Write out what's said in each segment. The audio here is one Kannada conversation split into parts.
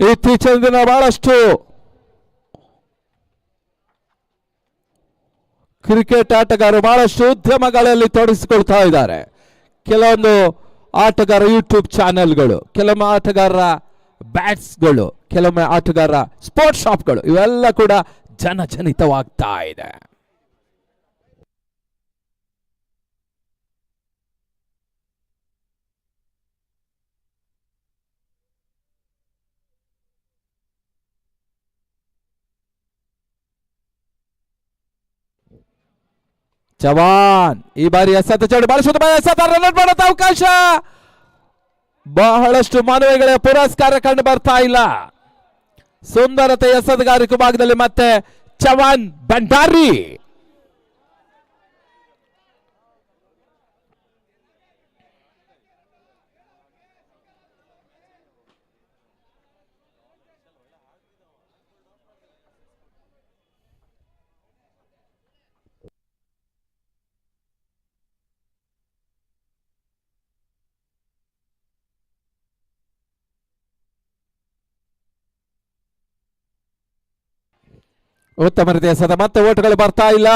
ಇತ್ತೀಚಿನ ದಿನ ಬಹಳಷ್ಟು ಕ್ರಿಕೆಟ್ ಆಟಗಾರರು ಬಹಳಷ್ಟು ಉದ್ಯಮಗಳಲ್ಲಿ ತೊಡಗಿಸಿಕೊಳ್ತಾ ಇದ್ದಾರೆ. ಕೆಲವೊಂದು ಆಟಗಾರ ಯೂಟ್ಯೂಬ್ ಚಾನೆಲ್ಗಳು, ಕೆಲವೊಮ್ಮೆ ಆಟಗಾರರ ಬ್ಯಾಟ್ಸ್ಗಳು, ಕೆಲವೊಮ್ಮೆ ಆಟಗಾರರ ಸ್ಪೋರ್ಟ್ಸ್ ಶಾಪ್ಗಳು, ಇವೆಲ್ಲ ಕೂಡ ಜನಜನಿತವಾಗ್ತಾ ಇದೆ. ಚವಾನ್ ಈ ಬಾರಿ ಎಸೆತ ಚೌಡಿ ಬಹಳ ಎಸೆತ ರನ್ ಮಾಡುತ್ತ ಅವಕಾಶ. ಬಹಳಷ್ಟು ಮನವಿಗಳ ಪುರಸ್ಕಾರ ಕಂಡು ಬರ್ತಾ ಇಲ್ಲ. ಸುಂದರತೆ ಎಸೆತಗಾರಿಕೆ ಭಾಗದಲ್ಲಿ ಮತ್ತೆ ಚವಾನ್ ಭಂಡಾರಿ. ಉತ್ತಮ ರೀತಿಯ ಎಸೆತ, ಮತ್ತೆ ಓಟುಗಳು ಬರ್ತಾ ಇಲ್ಲ.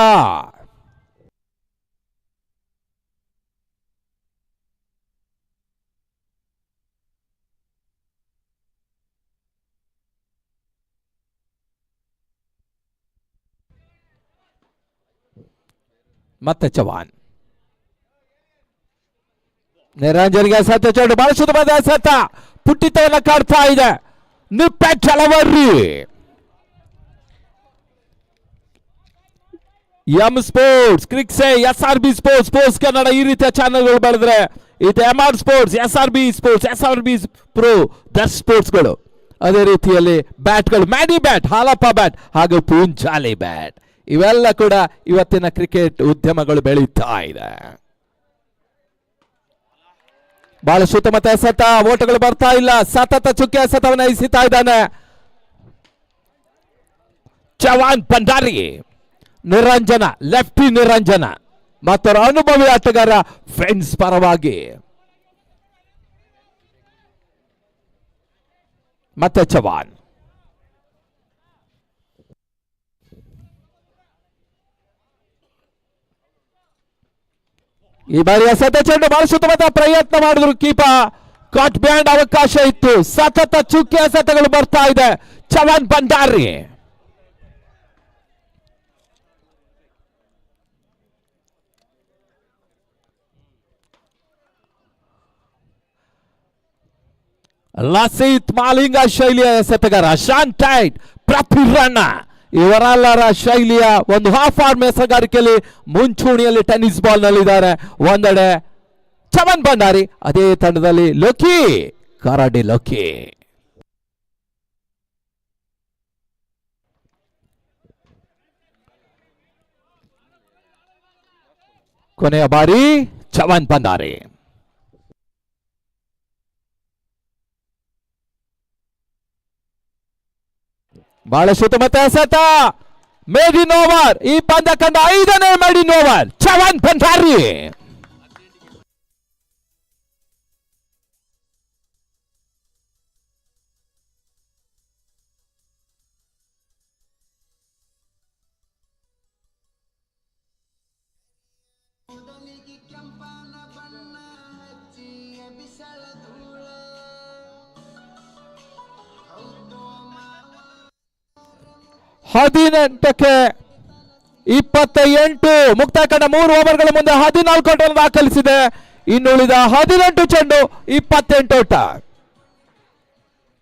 ಮತ್ತೆ ಚವಾನ್ ನಿರಂಜನ್ಗೆ ಎಸೆತ ಚೌಡು ಬಹಳ ಸುಲಭದ ಎಸೆತ, ಪುಟ್ಟಿತವನ್ನ ಕಾಡ್ತಾ ಇದೆ. ನಿಪ್ಪೆಟ್ ಚಲವರ್ರಿ ಎಂ ಸ್ಪೋರ್ಟ್ಸ್ ಕ್ರಿಕ್ಸೆ SRB ಸ್ಪೋರ್ಟ್ಸ್ ಕನ್ನಡ ಈ ರೀತಿಯ ಚಾನೆಲ್ಗಳು ಬೆಳೆದ್ರೆ ಇದು MR sports, SRB sports, SRB pro ದಸ್ ಸ್ಪೋರ್ಟ್ಸ್ಗಳು. ಅದೇ ರೀತಿಯಲ್ಲಿ ಬ್ಯಾಟ್ಗಳು, ಮ್ಯಾಡಿ ಬ್ಯಾಟ್, ಹಾಲಪ್ಪ ಬ್ಯಾಟ್ ಹಾಗೂ ಪೂಂಜಾಲಿ ಬ್ಯಾಟ್, ಇವೆಲ್ಲ ಕೂಡ ಇವತ್ತಿನ ಕ್ರಿಕೆಟ್ ಉದ್ಯಮಗಳು ಬೆಳೀತಾ ಇದೆ. ಬಹಳ ಸುತ್ತಮುತ್ತ ಎಸೆತ, ಓಟಗಳು ಬರ್ತಾ ಇಲ್ಲ. ಸತತ ಚುಕ್ಕೆ ಎಸೆತವನ್ನು ಎಸೆತಾ ಇದ್ದಾನೆ ಚವಾನ್ ಭಂಡಾರಿ. ನಿರಂಜನ, ಲೆಫ್ಟಿ ನಿರಂಜನ ಮತ್ತೊಬ್ಬ ಅನುಭವಿ ಆಟಗಾರ ಫ್ರೆಂಡ್ಸ್ ಪರವಾಗಿ. ಮತ್ತೆ ಚವಾನ್ ಈ ಬಾರಿ ಎಸೆತ ಚೆಂಡು ಬಹಳ ಸುತ್ತಮುತ್ತ ಪ್ರಯತ್ನ ಮಾಡಿದ್ರು ಕೀಪರ್, ಕಾಟ್ ಬ್ಯಾಂಡ್ ಅವಕಾಶ ಇತ್ತು. ಸತತ ಚುಕ್ಕೆ ಎಸೆತಗಳು ಬರ್ತಾ ಇದೆ ಚವಾನ್ ಭಂಡಾರಿ. ಲಸಿತ್ ಮಾಲಿಂಗ ಶೈಲಿಯ ಎಸೆತಗಾರ, ಶಾನ್ ಟೈಟ್, ಪ್ರತಿರಣ, ಇವರೆಲ್ಲರ ಶೈಲಿಯ ಒಂದು ಹಾಫ್ ಆರ್ಮ್ ಎಸೆಗಾರಿಕೆಯಲ್ಲಿ ಮುಂಚೂಣಿಯಲ್ಲಿ ಟೆನ್ನಿಸ್ ಬಾಲ್ ನಲ್ಲಿದ್ದಾರೆ. ಒಂದೆಡೆ ಚವಾನ್ ಭಂಡಾರಿ, ಅದೇ ತಂಡದಲ್ಲಿ ಲೋಕಿ, ಕರಾಡಿ ಲೋಕಿ. ಕೊನೆಯ ಬಾರಿ ಚವಾನ್ ಭಂಡಾರಿ. ಬಹಳ ಸುತ್ತಮುತ್ತ ಎಸೆತ, ಮೇಡ್ ಇನ್ ಓವರ್. ಈ ಪಂದ್ಯ ಕಂಡ 5ನೇ maiden over Chavan Bhandari. ಹದಿನೆಂಟಕ್ಕೆ 28 ಮುಕ್ತಾಯ ಕಂಡ 3 ಓವರ್ಗಳ ಮುಂದೆ 14 ಓಟವನ್ನು ದಾಖಲಿಸಿದೆ. ಇನ್ನುಳಿದ 18 ಚೆಂಡು 28 ಓಟ.